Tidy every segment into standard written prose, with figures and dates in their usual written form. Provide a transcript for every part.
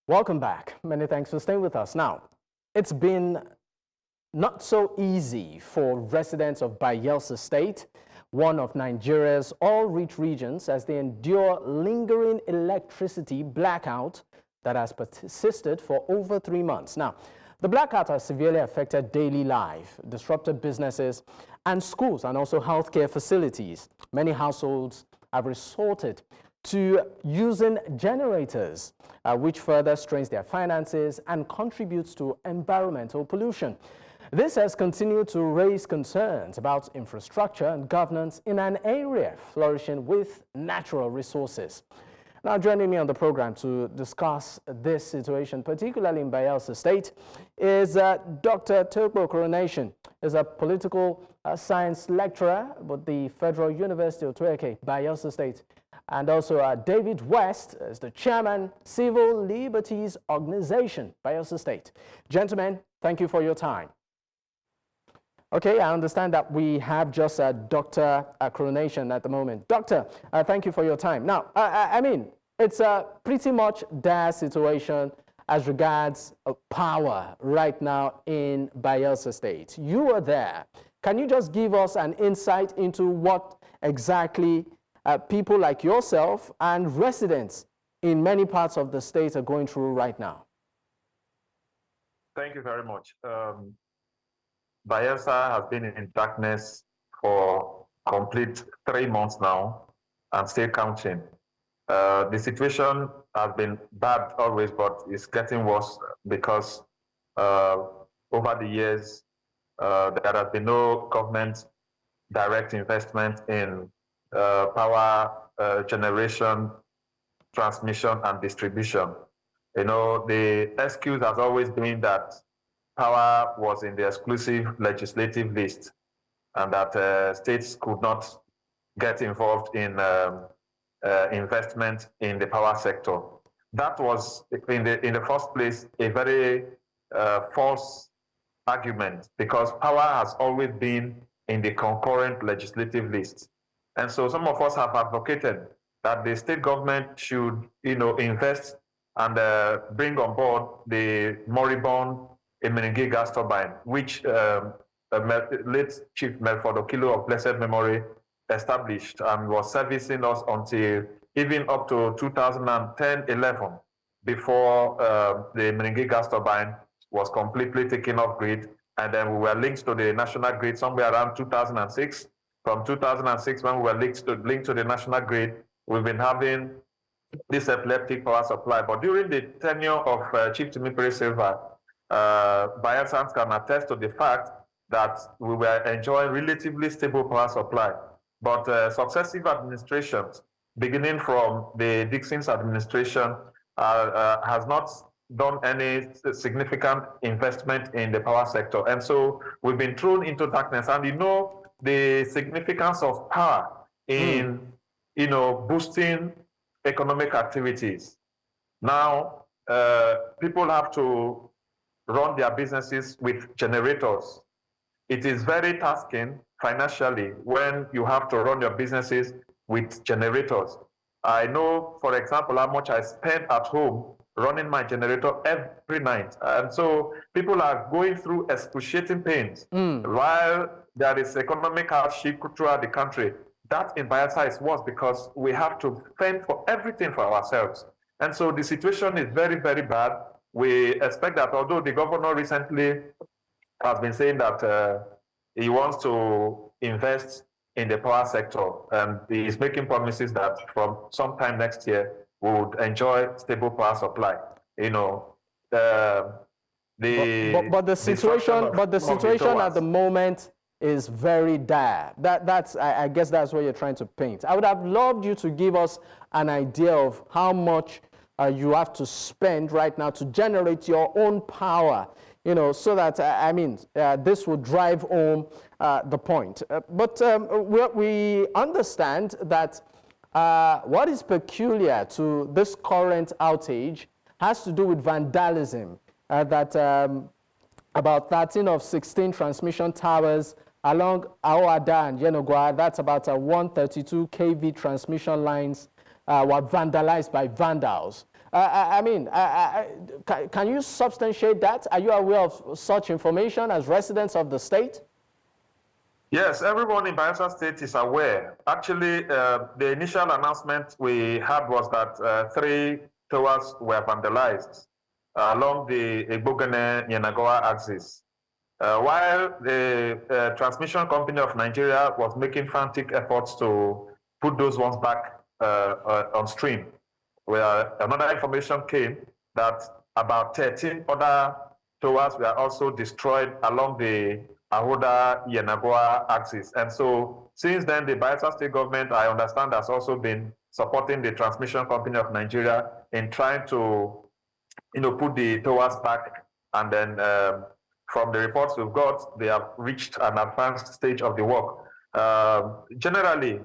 Welcome back. Many thanks for staying with us. Now, it's been not so easy for residents of Bayelsa State, one of Nigeria's oil-rich regions, as they endure lingering electricity blackout that has persisted for over 3 months. Now, the blackout has severely affected daily life, disrupted businesses and schools, and also healthcare facilities. Many households have resorted to using generators, which further strains their finances and contributes to environmental pollution. This has continued to raise concerns about infrastructure and governance in an area flourishing with natural resources. Now, joining me on the program to discuss this situation, particularly in Bayelsa State, is Dr. Turbo Coronation. He's a political science lecturer at the Federal University of Tueke, Bayelsa State. And also David West is the chairman, Civil Liberties Organization, Bayelsa State. Gentlemen, thank you for your time. Okay, I understand that we have just Dr. Coronation at the moment. Doctor, thank you for your time. Now, I mean, it's a pretty much dire situation as regards power right now in Bayelsa State. You are there. Can you just give us an insight into what exactly people like yourself and residents in many parts of the state are going through right now? Thank you very much. Bayelsa has been in darkness for complete 3 months now and still counting. The situation has been bad always, but it's getting worse because over the years, there has been no government direct investment in power generation, transmission, and distribution. You know, the excuse has always been that power was in the exclusive legislative list and that states could not get involved in investment in the power sector. That was, in the first place, a very false argument because power has always been in the concurrent legislative list. And so some of us have advocated that the state government should, invest and bring on board the moribund Emenenge gas turbine, which late Chief Melford Okilo of blessed memory established and was servicing us until even up to 2010-11, before the Emenenge gas turbine was completely taken off grid, and then we were linked to the national grid somewhere around 2006. From 2006, when we were linked to the national grid, we've been having this epileptic power supply. But during the tenure of Chief Timipere Silva, Bayelsans can attest to the fact that we were enjoying relatively stable power supply. But successive administrations, beginning from the Dixon's administration, has not done any significant investment in the power sector. And so we've been thrown into darkness. And the significance of power in, boosting economic activities. Now, people have to run their businesses with generators. It is very tasking financially when you have to run your businesses with generators. I know, for example, how much I spend at home running my generator every night. And so people are going through excruciating pains while there is economic hardship throughout the country. That in Bayelsa is worse because we have to fend for everything for ourselves. And so the situation is very, very bad. We expect that, although the governor recently has been saying that he wants to invest in the power sector, and he is making promises that from sometime next year we would enjoy stable power supply. But the situation at the moment is very dire. I guess that's what you're trying to paint. I would have loved you to give us an idea of how much you have to spend right now to generate your own power, so that, this will drive home the point. But we understand that what is peculiar to this current outage has to do with vandalism, that about 13 of 16 transmission towers along Awada and Yenogwa, that's about 132 kV transmission lines, were vandalized by vandals. Can you substantiate that? Are you aware of such information as residents of the state? Yes, everyone in Bayelsa State is aware. Actually, the initial announcement we had was that 3 towers were vandalized along the Egbogene-Yenagoa axis. While the transmission company of Nigeria was making frantic efforts to put those ones back on stream, where another information came that about 13 other towers were also destroyed along the Ahoda-Yenagoa axis. And so since then, the Bayelsa State government, I understand, has also been supporting the transmission company of Nigeria in trying to put the towers back. And then from the reports we've got, they have reached an advanced stage of the work. Generally,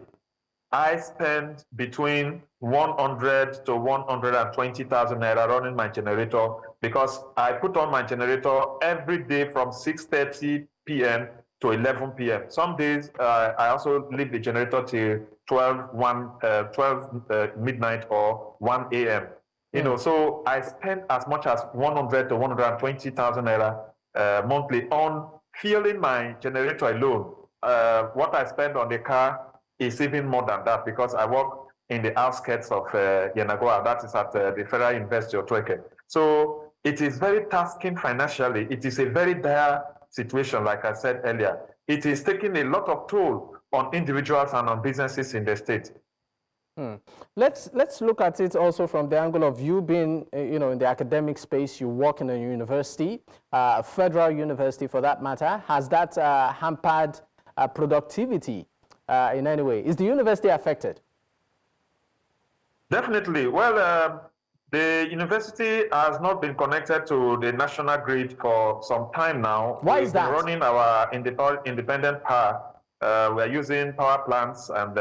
I spend between 100 to 120,000 naira running my generator, because I put on my generator every day from 6:30 p.m. to 11 p.m. Some days I also leave the generator till 12 midnight or 1 a.m. So I spend as much as 100 to 120,000 naira monthly on fueling my generator alone. What I spend on the car is even more than that, because I work in the outskirts of Yenagoa, that is at the Federal University of Tweke. So it is very tasking financially. It is a very dire situation, like I said earlier. It is taking a lot of toll on individuals and on businesses in the state. Let's look at it also from the angle of you being, in the academic space. You work in a university, a federal university for that matter. Has that hampered productivity in any way? Is the university affected? Definitely. Well, the university has not been connected to the national grid for some time now. Why is that? We're running our independent power. We're using power plants, and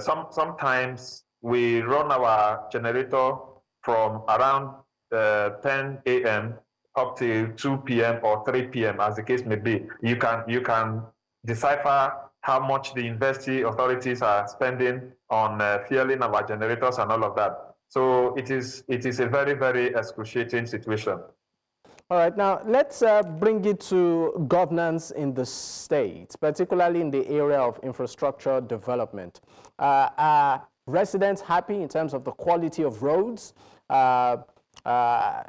sometimes we run our generator from around 10 a.m. up to 2 p.m. or 3 p.m. as the case may be. You can decipher how much the university authorities are spending on fueling our generators and all of that. So it is a very, very excruciating situation. All right, now let's bring it to governance in the state, particularly in the area of infrastructure development. Are residents happy in terms of the quality of roads,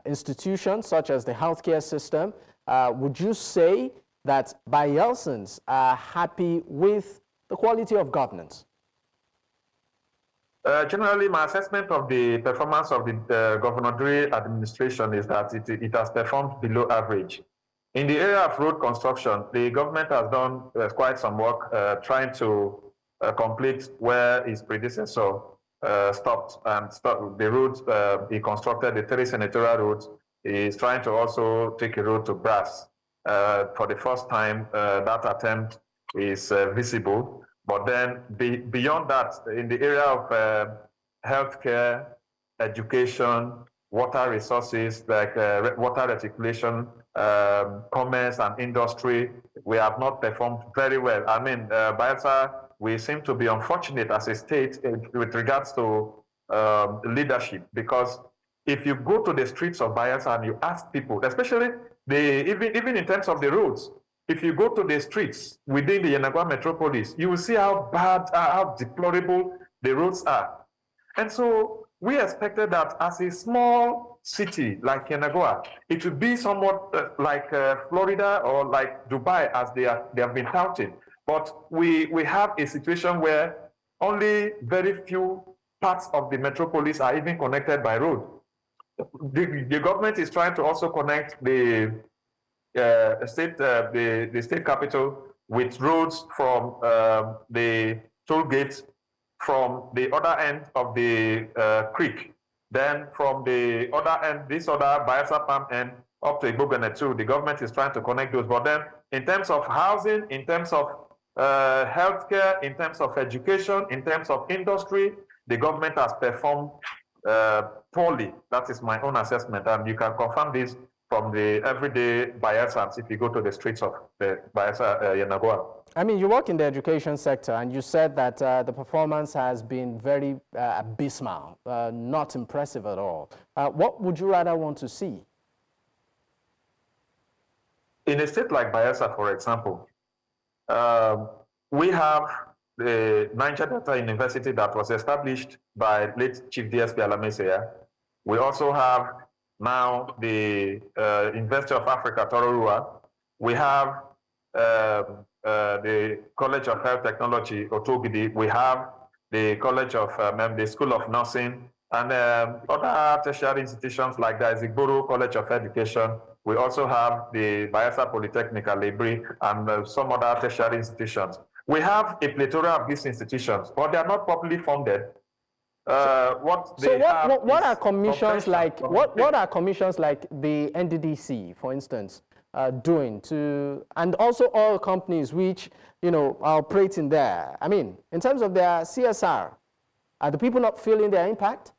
institutions such as the healthcare system? Would you say that Bayelsans are happy with the quality of governance? Generally, my assessment of the performance of the governorate administration is that it has performed below average. In the area of road construction, the government has done quite some work trying to complete where his predecessor stopped the roads he constructed. The 3 senatorial roads. He is trying to also take a road to Brass. For the first time, that attempt is visible. But then beyond that, in the area of healthcare, education, water resources, like water reticulation, commerce and industry, we have not performed very well. I mean, Bayelsa, we seem to be unfortunate as a state with regards to leadership, because if you go to the streets of Bayelsa and you ask people, especially even in terms of the roads, if you go to the streets within the Yenagoa metropolis, you will see how bad, how deplorable the roads are. And so we expected that as a small city like Yenagoa, it would be somewhat like Florida or like Dubai, as they have been touted. But we have a situation where only very few parts of the metropolis are even connected by road. The government is trying to also connect the state capital with roads from the toll gates from the other end of the creek. Then from the other end, this other Bayelsa Palm end up to Egbogene too. The government is trying to connect those. But then in terms of housing, in terms of healthcare, in terms of education, in terms of industry, the government has performed poorly. That is my own assessment. And you can confirm this from the everyday Bayelsans if you go to the streets of the Bayelsa Yenagoa. I mean, you work in the education sector, and you said that the performance has been very abysmal, not impressive at all. What would you rather want to see? In a state like Bayelsa, for example, we have the Niger Delta University that was established by late Chief DSP Alameseya. We also have now the University of Africa, Tororua. We have the College of Health Technology, Otogidi. We have the College of the School of Nursing, and other tertiary institutions like the Izigboro College of Education. We also have the Bayelsa Polytechnic, Alebri, and some other tertiary institutions. We have a plethora of these institutions, but they are not properly funded. What are commissions like? What are commissions like the NDDC, for instance, doing to, and also all companies which are operating there? I mean, in terms of their CSR, are the people not feeling their impact?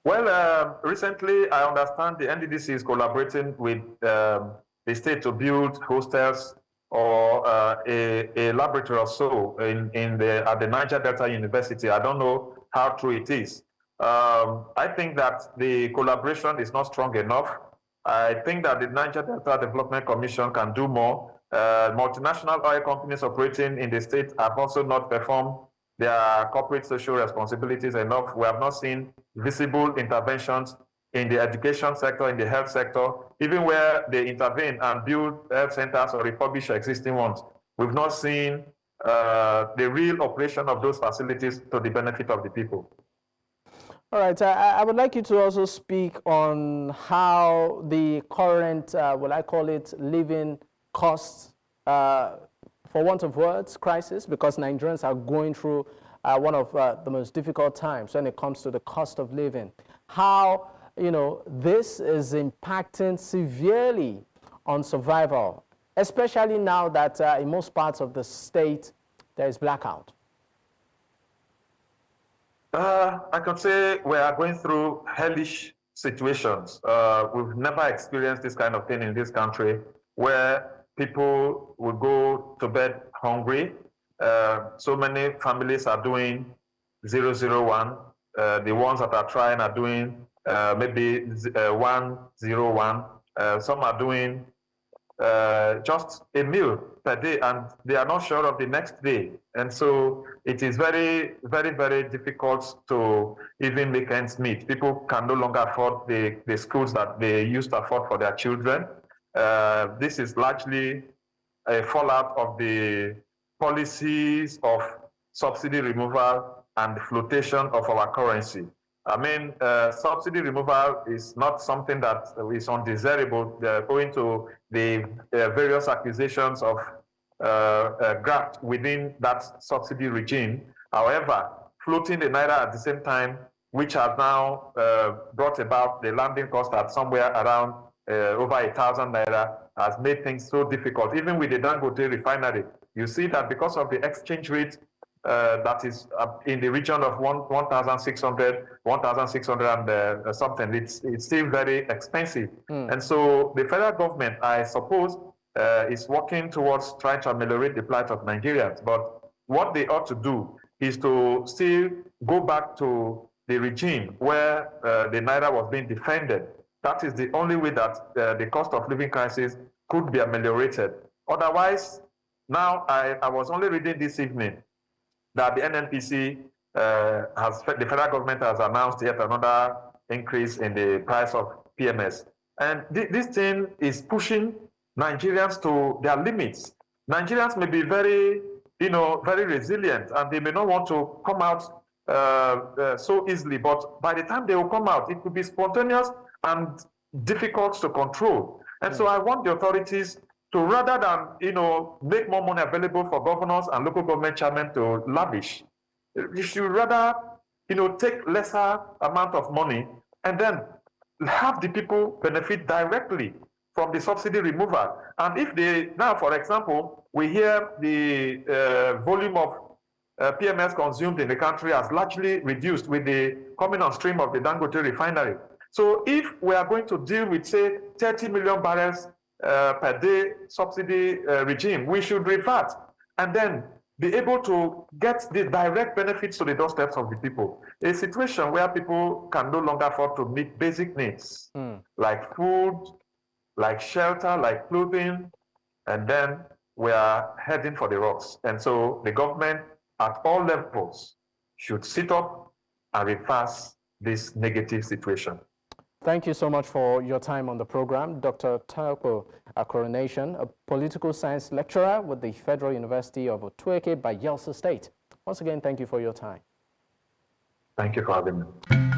Well, recently I understand the NDDC is collaborating with the state to build hostels or a laboratory or so at the Niger Delta University. I don't know how true it is. I think that the collaboration is not strong enough. I think that the Niger Delta Development Commission can do more. Multinational oil companies operating in the state have also not performed their corporate social responsibilities enough. We have not seen visible interventions in the education sector, in the health sector, even where they intervene and build health centers or refurbish existing ones. We've not seen the real operation of those facilities to the benefit of the people. All right, I would like you to also speak on how the current, what I call it, living costs, for want of words, crisis, because Nigerians are going through one of the most difficult times when it comes to the cost of living. How, this is impacting severely on survival, especially now that in most parts of the state, there is blackout. I can say we are going through hellish situations. We've never experienced this kind of thing in this country, where people will go to bed hungry. So many families are doing 001. The ones that are trying are doing maybe 101. Some are doing just a meal per day, and they are not sure of the next day. And so it is very, very, very difficult to even make ends meet. People can no longer afford the schools that they used to afford for their children. This is largely a fallout of the policies of subsidy removal and flotation of our currency. I mean, subsidy removal is not something that is undesirable owing to the various accusations of graft within that subsidy regime. However, floating the naira at the same time, which has now brought about the landing cost at somewhere around over 1,000 naira, has made things so difficult. Even with the Dangote refinery, you see that because of the exchange rate that is in the region of 1,600 and something, it's still very expensive. And so the federal government, I suppose, is working towards trying to ameliorate the plight of Nigerians. But what they ought to do is to still go back to the regime where the naira was being defended. That is the only way that the cost of living crisis could be ameliorated. Otherwise, now I was only reading this evening that the NNPC the federal government has announced yet another increase in the price of PMS. And this thing is pushing Nigerians to their limits. Nigerians may be very, very resilient, and they may not want to come out so easily, but by the time they will come out, it could be spontaneous and difficult to control. And so I want the authorities to, rather than make more money available for governors and local government chairmen to lavish, you should rather take lesser amount of money and then have the people benefit directly from the subsidy removal. And if they now, for example, we hear the volume of PMS consumed in the country has largely reduced with the coming on stream of the Dangote refinery. So if we are going to deal with, say, 30 million barrels per day subsidy regime. We should revert and then be able to get the direct benefits to the doorsteps of the people. A situation where people can no longer afford to meet basic needs like food, like shelter, like clothing, and then we are heading for the rocks. And so the government at all levels should sit up and reverse this negative situation. Thank you so much for your time on the program. Dr. Turko Coronation, a political science lecturer with the Federal University of Outage, Bayelsa State. Once again, thank you for your time. Thank you for having me.